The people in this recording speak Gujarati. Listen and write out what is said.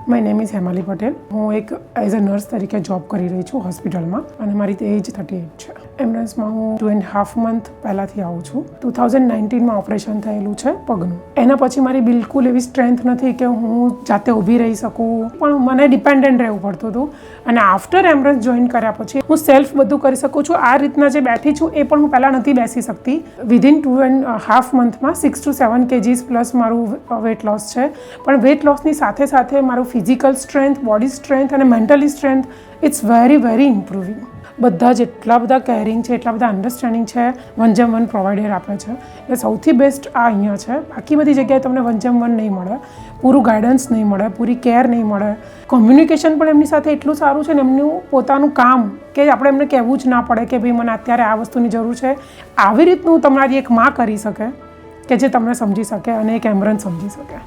My name is Hemali Patel. હું એક એઝ અ નર્સ તરીકે જોબ કરી રહી છું હોસ્પિટલમાં અને મારી એજ 38 છે. એમ્બ્યુલન્સમાં હું 2.5 મંથ પહેલાંથી આવું છું. 2019માં ઓપરેશન થયેલું છે પગનું. એના પછી મારી બિલકુલ એવી સ્ટ્રેન્થ નથી કે હું જાતે ઊભી રહી શકું, પણ મને ડિપેન્ડન્ટ રહેવું પડતું હતું. અને આફ્ટર એમ્બ્યુલન્સ જોઈન કર્યા પછી હું સેલ્ફ બધું કરી શકું છું. આ રીતના જે બેઠી છું એ પણ હું પહેલાં નથી બેસી શકતી. વિધિન 2.5 મંથમાં 6 to 7 kgs પ્લસ મારું વેટ લોસ છે. પણ વેટ લોસની સાથે સાથે મારું ફિઝિકલ સ્ટ્રેન્થ, બોડી સ્ટ્રેન્થ અને mentally strength it's very improving. બધા જ એટલા બધા કેરિંગ છે, એટલા બધા અન્ડરસ્ટેન્ડિંગ છે. 1:1 પ્રોવાઈડર આપે છે એ સૌથી બેસ્ટ આ અહીંયા છે. બાકી બધી જગ્યાએ તમને 1:1 નહીં મળે, પૂરું ગાઈડન્સ નહીં મળે, પૂરી કેર નહીં મળે. કોમ્યુનિકેશન પણ એમની સાથે એટલું સારું છે ને, એમનું પોતાનું કામ કે આપણે એમને કહેવું જ ના પડે કે ભાઈ મને અત્યારે આ વસ્તુની જરૂર છે. આવી રીતનું તમારી એક માં કરી શકે કે જે તમને સમજી શકે અને એક એમ્બ્યુલન્સ સમજી શકે.